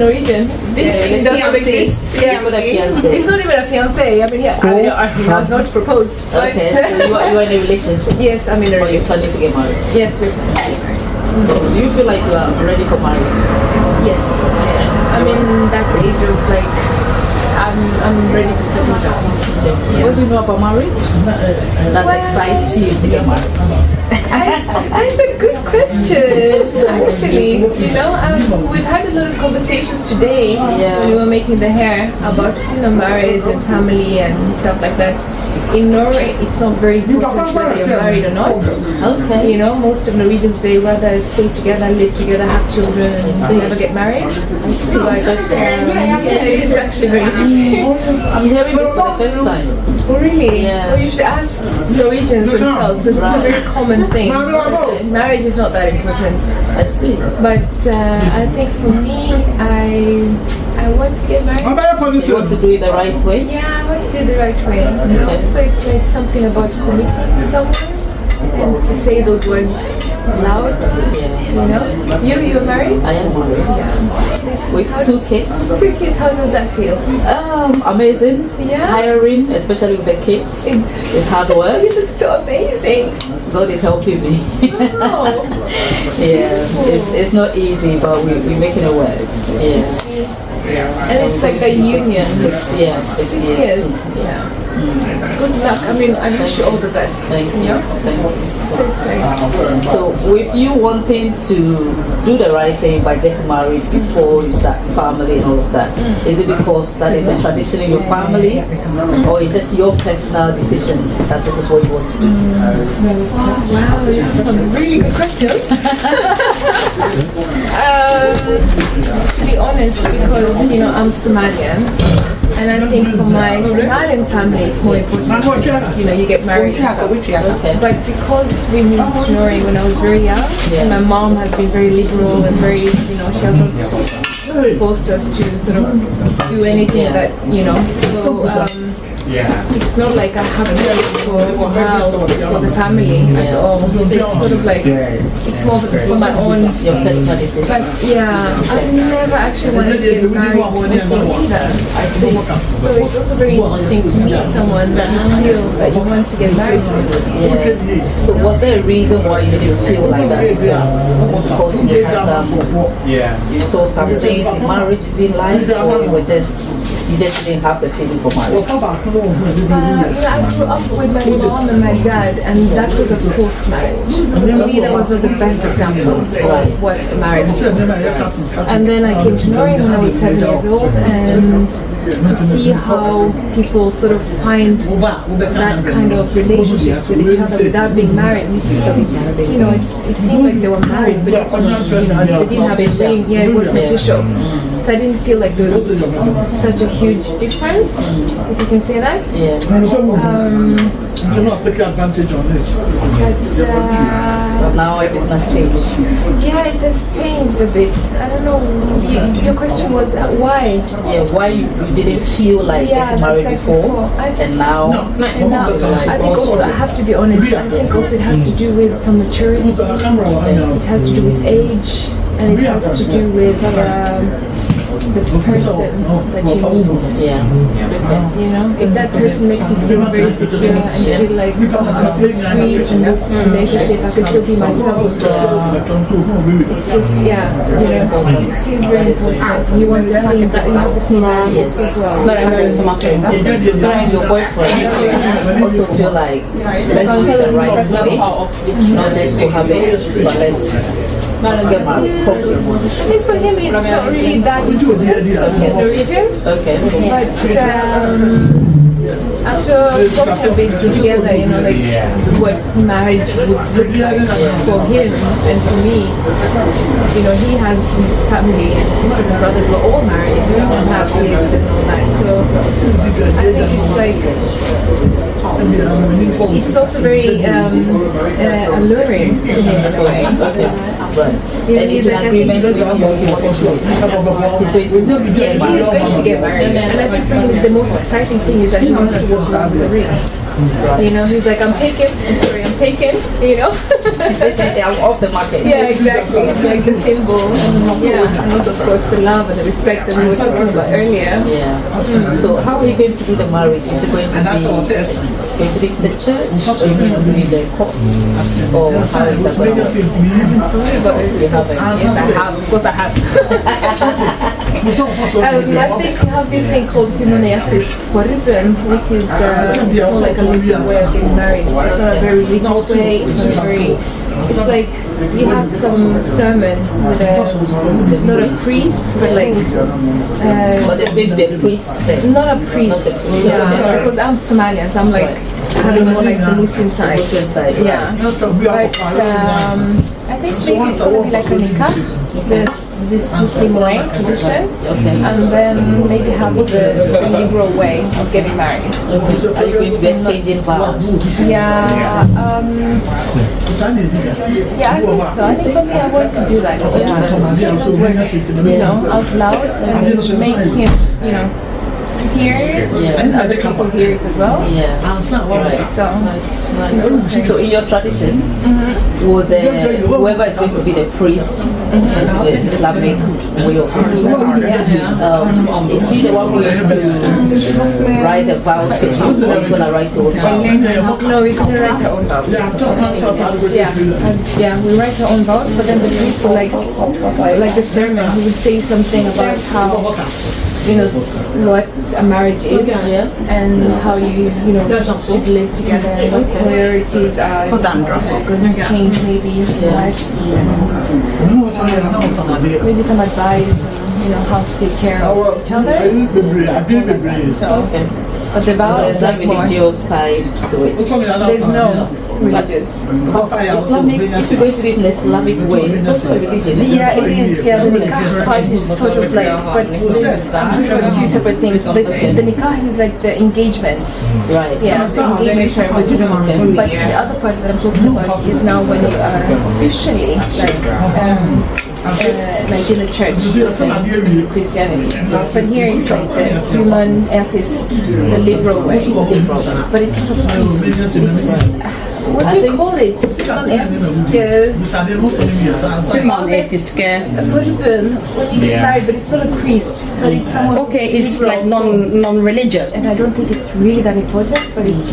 Norwegian. This thing does not exist. Yeah, with a fiance. It's not even a fiance. I mean, he has not proposed. Okay, so you are in a relationship. Yes, I'm in a relationship. But you're planning to get married. Yes, we're planning to get married. So do you feel like you are ready for marriage? Yes, yeah. I'm in that age of like I'm ready to settle down. Yeah. What do you know about marriage that excites you to get married? That's a good question, actually. You know, we've had a lot of conversations today when we were making the hair about marriage and family and stuff like that. In Norway, it's not very important whether you're married or not. Okay. You know, most of Norwegians, they rather stay together, live together, have children, and never get married. But it's actually very interesting. I'm hearing this for the first time. Oh, really? Yeah. Well, you should ask Norwegians themselves because it's a very common thing. Marriage is not that important. I see. But I think for me, I want to get married. You want to do it the right way? Yeah, I want to do it the right way. You know? So it's like something about committing to someone and to say those words loud. Yeah. You know? You're married? I am married. Yeah. With 2 kids. 2 kids, how does that feel? Amazing. Yeah. Tiring, especially with the kids. Exactly. It's hard work. You look so amazing. God is helping me. Oh. Yeah, it's not easy, but we're making it work. Yeah. And it's like a union. 6 years. 6 years. Yeah. Good luck. I mean, I wish you all the best. Thank you. Yeah? Thank you. So, with you wanting to do the right thing by getting married before you start family and all of that, is it because that is the tradition in your family, or is just your personal decision that this is what you want to do? Oh, wow, you have some really good questions. To be honest, because I'm Somalian. And I think for my Somalian family, it's more important because, you get married and stuff. Okay. But because we moved to Norway when I was very young, and my mom has been very liberal and very, she hasn't forced us to sort of do anything that, so it's not like I have to look for the family at all. So it's sort of like, it's more for my own, Your personal decision. but I've never actually wanted to get married before either. I see. So it's also very interesting to meet someone that you feel that you want to get married to. Yeah. So was there a reason why you didn't feel like that? Because you had you saw some things in marriage you didn't like, or you just didn't have the feeling for marriage? I grew up with my mom and my dad, and that was a forced marriage. So for me, that was not the best example of what a marriage is. And then I came to Norway when I was 7 years old, and to see how people sort of find that kind of relationships with each other without being married. It seemed like they were married, but just, they didn't have a ring. Yeah, it wasn't official. So I didn't feel like there was such a huge difference, if you can say that. Yeah. Do not take advantage on it. But now everything has changed. Yeah, it has changed a bit. I don't know. Your question was why? Yeah, why you didn't feel like getting married before, and now? I think also, I have to be honest, I think also it has to do with some maturity. It has to do with age, and it has to do with the person that you meet. Yeah. If that person makes you feel very secure and feel like, I'm so free in this relationship, I can still be myself. It's just, it seems very important. You want the same, you have the same values as well. But I heard some of your boyfriend also feel like, let's do it the right way, not just for habit, but let's get married properly. I think for him it's not really that important because he's Norwegian. Okay. But after talking a bit together, what marriage would look like for him and for me, he has his family and sisters and brothers were all married. We don't have kids and all that. So I think it's like it's also very alluring to him in a way. Okay. Right. Yeah, And he's in like, agreement with you. He's going to yeah, he is going to get married. And I think for him the most exciting thing is that he wants to walk around with a ring. You know, he's like, I'm taken, you know. I'm off the market. Yeah, exactly. It's like the symbol. Yeah, and also of course the love and the respect that we were talking about earlier. Yeah. So how are you going to do the marriage? Is it going to be in the church, or are you going to do it in the courts, or how is that going to work? You haven't. Yes, I have. Of course I have. I think we have this thing called humaneatis forbön, which is more like a legal way of getting married. It's not a very religious way. It's not very. It's like you have some sermon with not a priest, but like. But it's going to be a priest then. Not a priest. Yeah, because I'm Somalian, so I'm like having more like the Muslim side. Muslim side. Yeah. But I think maybe it's going to be like a nikah. This Muslim way tradition, and then maybe have the liberal way of getting married. Are you going to be exchanging vows? Yeah, yeah, I think so. I think for me, I want to do that. Just work, you know, out loud and make him, you know, hear it, and other people hear it as well. Yeah. Right. So Nice. So in your tradition, will whoever is going to be the priest in the Islamic way of life, is he the one going to write the vows for you, or are you going to write your own vows? No, we're going to write our own vows. Yeah, we write our own vows, but then the priest will like the sermon, he would say something about how, you know, what a marriage is, and how you know should live together, and what priorities are going to change maybe in life, and maybe some advice on, you know, how to take care of each other. So, but the vow is that like more. religious side to it. There's no religious. Islamic, if you go to this in Islamic way, it's also a religion. Yeah, it is. Yeah, the nikah part is sort of like, but there's two separate things. The nikah is like the engagement. Right. Yeah, the engagement ceremony. But the other part that I'm talking about is now when you are officially like in the church, in Christianity. But here it's like the human artist, the liberal way. But it's not a priest. What do you call it? Forbön, when you get married, but it's not a priest, but it's someone. Okay, it's like non-religious. And I don't think it's really that important, but it's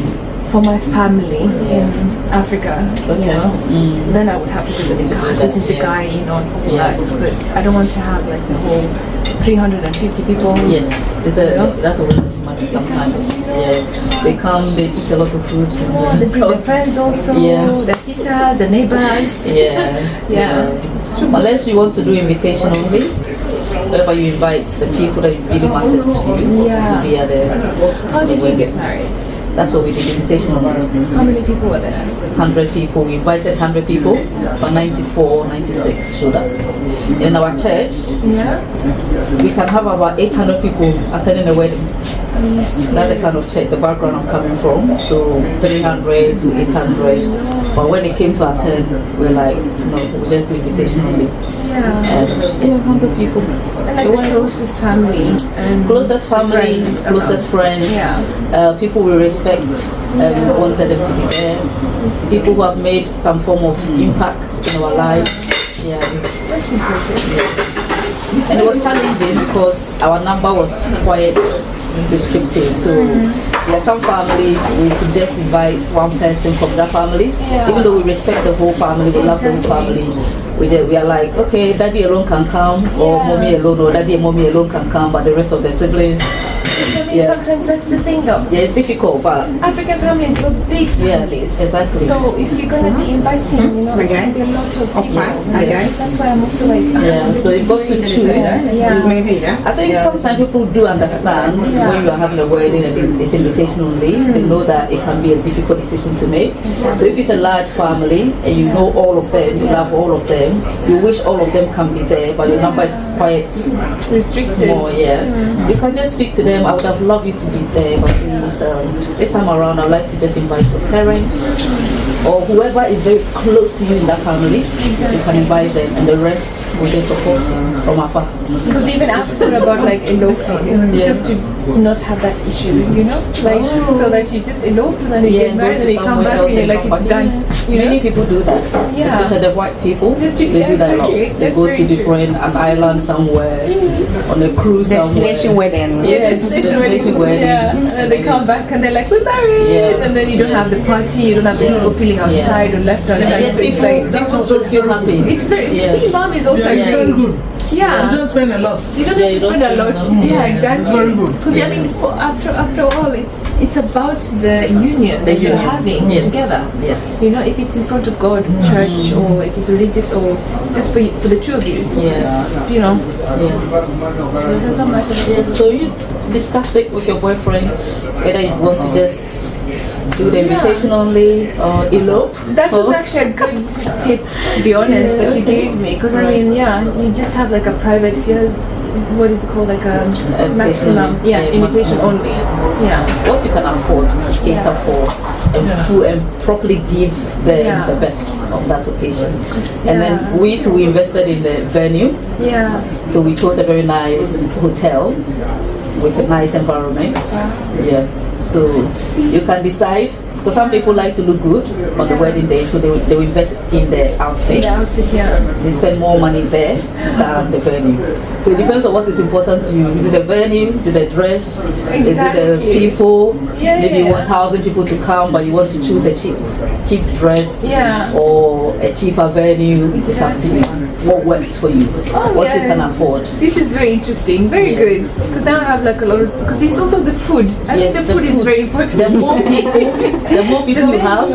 for my family in Africa, you know. Then I would have to do the nikah. This is the guy, you know, and all that. But I don't want to have like the whole 350 people. Yes, that's a waste of money sometimes. Yes, they come, they eat a lot of food. They bring their friends also, their sisters, their neighbors. Yeah. It's true. Unless you want to do invitation only, wherever you invite the people that really matters to you to be at the. How did you get married? That's what we did, invitation only. How many people were there? 100 people. We invited 100 people, but 94, 96 showed up. In our church, we can have about 800 people attending a wedding. That's the kind of church, the background I'm coming from. So 300 to 800. But when it came to attend, we're like, no, we just do invitation only. Yeah. And 100 people. And like the closest family. And closest family, closest friends. People we respect, we wanted them to be there. People who have made some form of impact in our lives. Yeah. That's important. And it was challenging because our number was quite restrictive. So there are some families we could just invite one person from that family. Even though we respect the whole family, we love the whole family. We are like, okay, daddy alone can come, or mommy alone, or daddy and mommy alone can come, but the rest of the siblings. Sometimes that's the thing though. Yeah, it's difficult, but African families were big families. Exactly. So if you're gonna be inviting, you know, it's gonna be a lot of people. That's why I'm also like. So you've got to choose. I think sometimes people do understand when you are having a wedding and it's invitation only. They know that it can be a difficult decision to make. So if it's a large family and you know all of them, you love all of them, you wish all of them can be there, but your number is quite restricted. Small. You can just speak to them. I would have love you to be there, but please, this time around, I'd like to just invite your parents or whoever is very close to you in that family. You can invite them, and the rest will just support you from afar. Because even after about like eloping, just to not have that issue, you know, like so that you just elope and then you get married and you come back and you're like it's done. Many people do that, especially the white people. They do that a lot. They go to different an island somewhere on a cruise Destination wedding. Yeah, destination wedding. Yeah, and they come back and they're like, we're married, and then you don't have the party, you don't have the people feeling outside or left outside. Yeah, So it's like people still feel happy. it's very. See, mom is also It's very good. Yeah. You don't spend a lot. You don't Yeah, have you to don't spend a spend lot. enough. Yeah, exactly. Very good. Because I mean, after all, it's about the union that you're having together. Yes. You know, if it's in front of God, church, or if it's religious, or just for the two of you, it's, you know, it doesn't matter. So you discussed it with your boyfriend whether you want to just do the invitation only or elope. That was actually a good tip, to be honest, that you gave me. Because I mean, you just have like a private, what is it called, like a maximum, invitation maximum. only. Yeah. What you can afford to cater for and properly give them the best of that occasion. And then we invested in the venue. Yeah. So we chose a very nice hotel with a nice environment. Yeah. So you can decide, because some people like to look good on the wedding day, so they will invest in the outfit. The outfit, They spend more money there than the venue. So it depends on what is important to you. Is it the venue? Is it the dress? Is it the people? Maybe you want 1,000 people to come, but you want to choose a cheap dress or a cheaper venue. It's up to you. What works for you? What you can afford. This is very interesting, very good. Because now I have like a lot of, because it's also the food. I think the food is very important. The more people you have,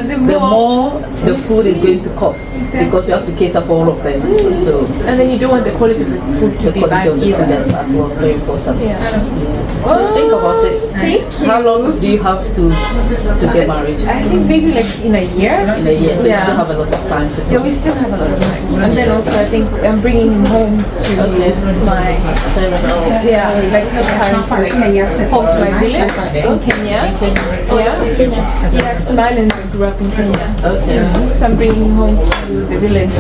the more the food is going to cost, because you have to cater for all of them. So and then you don't want the quality of the food to be bad of the food either. as well, very important. Yeah. So think about it. Thank you. How long do you have to get married? I think maybe like in a year. In a year, so you still have a lot of time to. Yeah, we still have a lot of time. And then also I think I'm bringing him home to my like her parents, like home to my village in Kenya. Yeah, Somalians grew up in Kenya. Okay. So I'm bringing him home to the village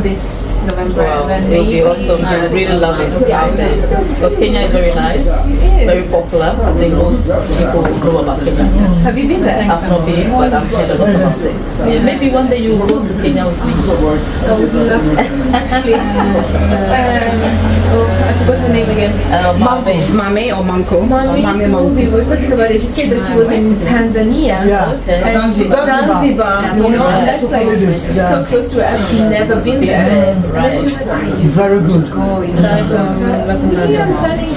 this November. Wow, And then it'll be maybe awesome. You'll really love it. Because Kenya is very nice, very popular. I think most people know about Kenya. Have you been there? I've not been, but I've heard a lot about it. Yeah, maybe one day you will go to Kenya with me. I would love to. Actually, I forgot her name again. Mame or Manko? Mommy told me, we were talking about it. She said that she was in Tanzania. Okay. And Zanzibar. You know, and that's like so close to her. I've never been there. And then she was like, Very good. go, you know. So maybe I'm planning,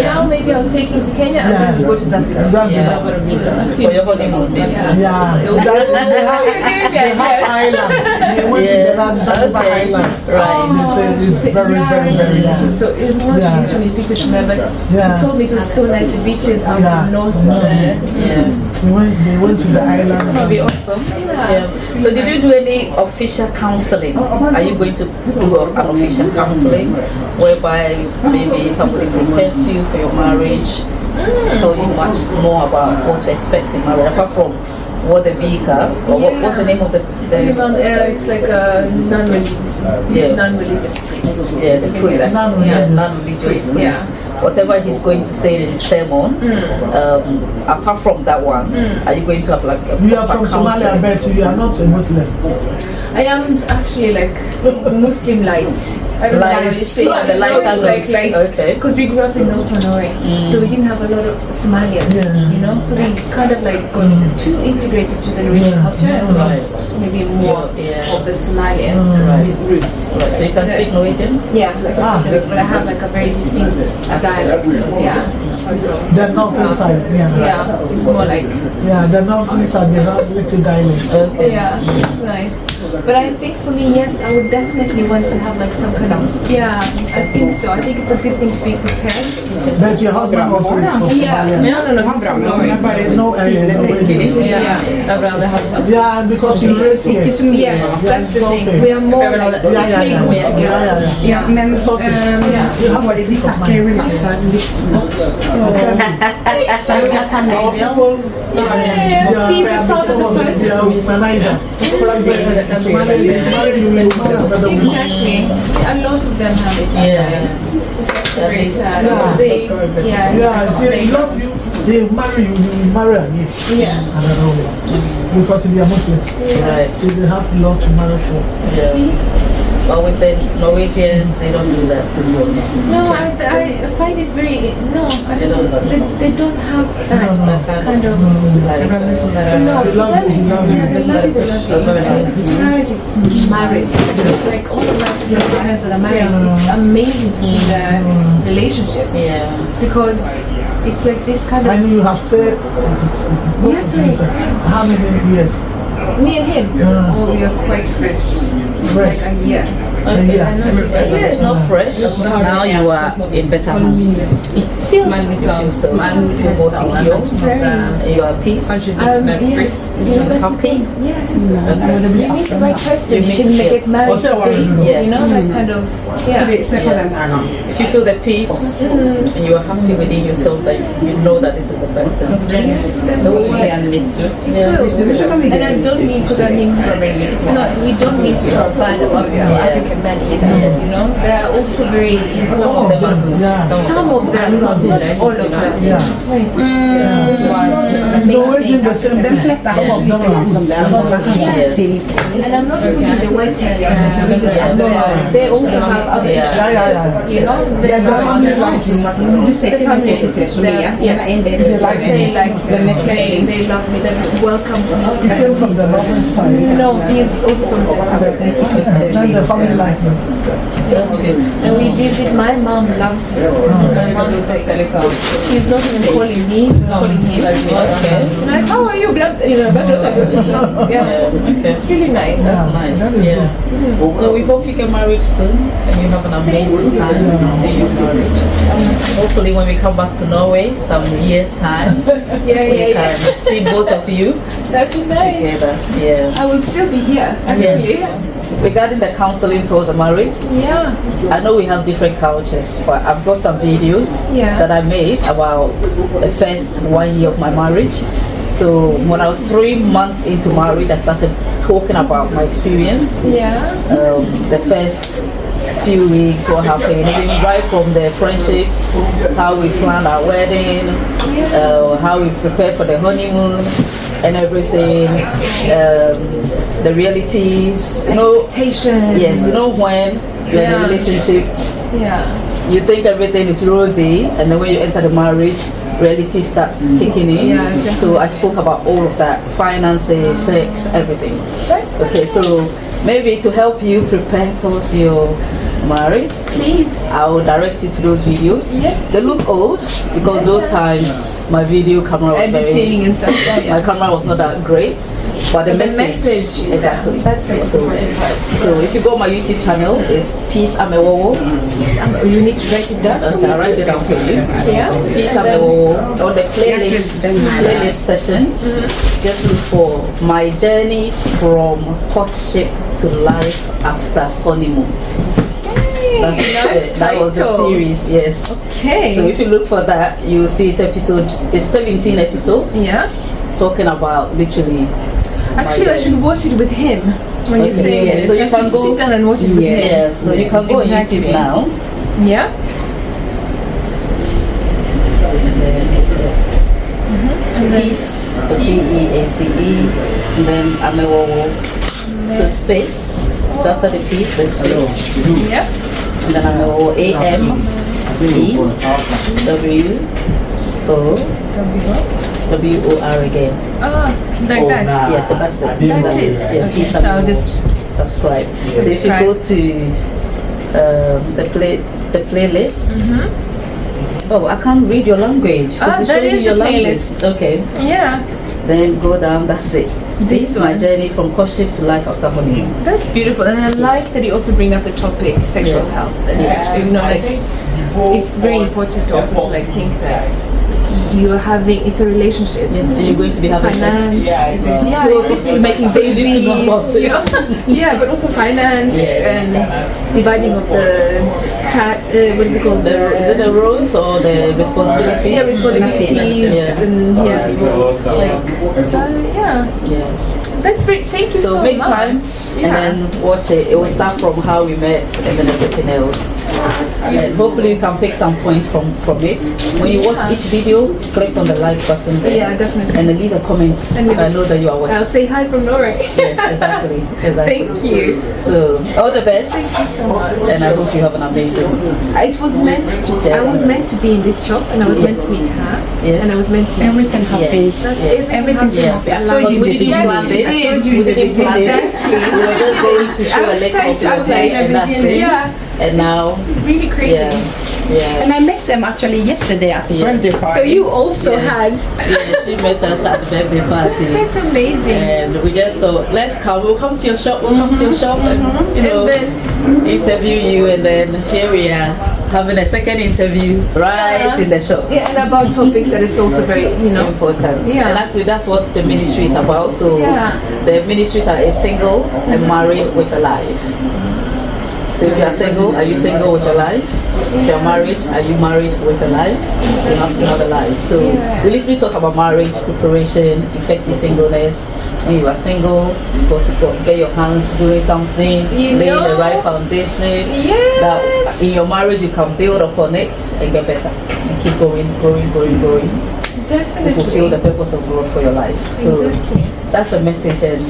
now maybe I'll take him to Kenya and then we'll go to Zanzibar. Zanzibar. For your honeymoon. Yeah. They have island. They went to the Zanzibar island. Right. They said it's very, very, very nice. She's so, she showed me pictures from there, but she told me it was so nice. The beaches out in the north there. They went to the island. That'll be awesome. Yeah. So did you do any official counseling? Are you going to do an official counseling whereby maybe somebody prepares you for your marriage, tell you much more about what to expect in marriage, apart from what the vehicle or what's the name of the it's like a non-religious priest. Yeah, the priest. Non-religious priest. Whatever he's going to say in his sermon, apart from that one, are you going to have like a You are from Somalia, I bet you are not a Muslim. I am actually like Muslim light. I don't know how to say it. The lighter like okay. Because we grew up in North Norway, so we didn't have a lot of Somalians, you know. So we kind of like got too integrated to the Norwegian culture and lost maybe more of the Somalian roots. Right. So you can speak Norwegian? Yeah, like I speak Norwegian, but I have like a very distinct dialect. Yeah. The northern side, Yeah, it's more like. Yeah, the northern side, they have little dialect. Okay. Yeah, it's nice. But I think for me, yes, I would definitely want to have like some kind Yeah, I think so. I think it's a good thing to be prepared. But your husband also is from Somalia. No. Yeah, because you raised here. Yes, that's the thing. We are more like play good together. Ja, men har varit vi snackar relaxa lite smått. Så jag tar med det. See, we thought of the first. Exactly. A lot of them have it. At least. They love you. They marry you, you marry again. Yeah. I don't know. Because they are Muslims. Right. So they have a lot to marry for. See? But with the Norwegians, they don't do that. No, I find it very, I don't know, they don't have that kind of, no, for them it's, they love you. It's marriage, it's marriage. It's like all of my friends that are married, it's amazing to see their relationships. Yeah. Because it's like this kind of... And you have said, Yes, sir. How many years? Me and him, we are quite fresh. It's like a year. Okay. Yeah. Yeah, it's not fresh. Now you are in better hands. It feels So you feel more secure. You are at peace. yes. Happy. Yes. You meet the right person. You can get married today. You know, that kind of, If you feel the peace and you are happy within yourself, that you know that this is the person. Yes, definitely. It will. And I don't mean, because I mean, it's not, we don't need to talk bad about African men either, you know? They are also very important. Some of them, not all of them. It's very important. Norwegian, the same thing. Some of them are Yes. And I'm not putting the white men, they also have other issues, you know? the family life. Du säger att det är till Somalia. They love me, they welcome He me. came from the northern side. No, he's also from the south. And the family life. That's good. And we visit, my mom loves her. My mom is like, she's not even calling me, she's calling him. Okay. Like, how are you? You know, yeah. It's really nice. That's nice. Yeah. So we hope you get married soon and you have an amazing time in your marriage. Hopefully when we come back to Norway some years time, we can see both of you That'd be nice. together. Yeah. I will still be here, actually. Yes. Regarding the counseling towards a marriage, Yeah. I know we have different cultures, but I've got some videos Yeah. that I made about the first 1 year of my marriage. So when I was 3 months into marriage, I started talking about my experience. Yeah. The first few weeks, what happened, even right from the friendship, how we planned our wedding, how we prepared for the honeymoon and everything, the realities, Expectations. yes, when you're in a relationship, Yeah. you think everything is rosy, and then when you enter the marriage, reality starts kicking in. Yeah, definitely. So I spoke about all of that, finances, sex, everything. That's Okay, so maybe to help you prepare towards your marriage, Please. I will direct you to those videos. Yes. They look old because those times my video camera was Editing and stuff. my camera was not that great, but the message exactly. That's the is still there. important part. So if you go on my YouTube channel, it's Peace Amewowo. You need to write it down. Okay, I'll write it down for you. Yeah. Peace And then- Amewowo. On the playlist session, just look for my journey from courtship to life after honeymoon. That was the series, yes. Okay. So if you look for that, you will see it's 17 episodes. Yeah. Talking about literally. Actually, I should watch it with him when you Okay, say yeah, it. so you I can should go- sit down and watch it with him. Yeah, so you can go Exactly. on YouTube now. Yeah. Peace, so Peace, and then Amewowo. So space. So after the peace, the space. Yeah. And then Amewowo, AMEWOWOR again. Ah, like that. Yeah, that's it. That's it. Yeah, Okay, Peace so I'll Amewowo. just Subscribe. So if you go to the playlist. Oh, I can't read your language. Ah, It's that showing is your the language. playlist. Okay. yeah. then go down. That's it. This is my journey from courtship to life after honeymoon. That's beautiful, and I like that you also bring up the topic sexual health. And it's very important also to like think that you're having it's a relationship. And you're going to be having finance. sex. So it will be making So you need to know about babies. Yeah, but also finance and dividing of the what is it called? Is it the roles or the responsibilities? Yeah, responsibilities and roles. That's great. Thank you so make much. time and then watch it. It will start from how we met and then everything else. And hopefully you can pick some points from it. When you watch each video, click on the like button there. Yeah, definitely. And then leave a comment so I know that you are watching. I'll say hi from Norway. Yes, exactly. Thank you. So all the best. Thank you so much. And I hope you have an amazing. I was meant to be in this shop, and I was meant to meet her, Yes. and I was meant to meet Everything happens. Yes. Everything's Yes. happy. I Because told you we in the didn't plan beginning. this. I told you We in the didn't plan beginning. this. We were just going to show a little of your day and that's it. And now, really crazy. yeah. And I met them actually yesterday at a birthday party. So you also had. Yeah, she met us at the birthday party. That's amazing. And we just thought, let's come. We'll come to your shop. We'll come to your shop and And then interview you. And then here we are having a second interview right in the shop. yeah, and about topics that it's also very Important. Yeah. And actually, that's what the ministry is about. So the ministries are a single and married with a life. So if you are single, are you single with a life? If you are married, are you married with a life? You have to have a life. So we literally talk about marriage preparation, effective singleness. When you are single, you got to get your hands doing something, lay the right foundation. That in your marriage you can build upon it and get better and keep going. definitely To fulfill the purpose of God for your life. So that's the message, and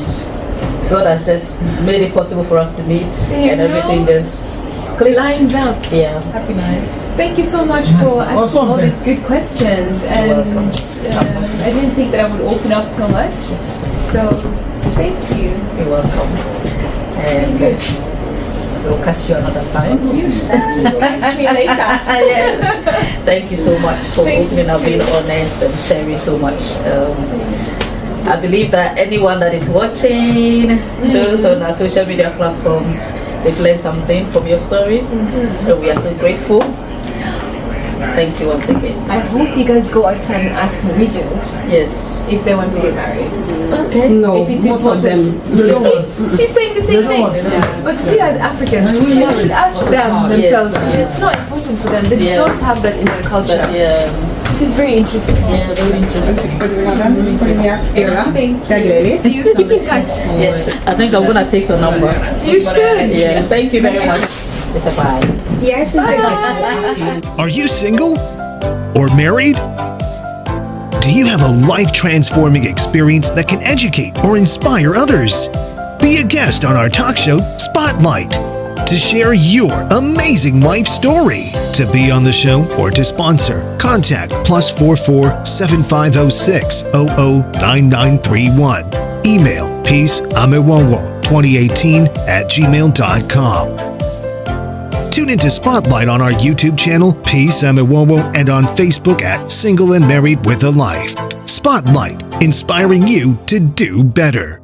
God has just made it possible for us to meet and everything just lines up. Yeah. Happy nice. Thank you so much for asking all these good questions, and I didn't think that I would open up so much. So thank you. You're welcome. And we'll catch you another time. You shall catch me later. Yes. Thank you so much for opening up, being honest and sharing so much. I believe that anyone that is watching, those on our social media platforms, they've learned something from your story. And we are so grateful. Thank you once again. I hope you guys go outside and ask Norwegians Yes. if they want to get married. Okay. No, If it's most of them. important. She's saying the same thing. But we are Africans. We should ask them themselves. Yes. It's not important for them. They don't have that in their culture. Yeah. Which is very interesting. Yeah, very interesting. Keep in touch. Yes. I think I'm gonna take your number. You should. Yeah. Thank you very much. It's a bye. Yes, Are you single? Or married? Do you have a life-transforming experience that can educate or inspire others? Be a guest on our talk show, Spotlight, to share your amazing life story. To be on the show or to sponsor, contact +44 7506 009931. Email peaceamewowo2018@gmail.com. Tune into Spotlight on our YouTube channel, Peace Amewowo, and on Facebook at Single and Married with a Life. Spotlight, inspiring you to do better.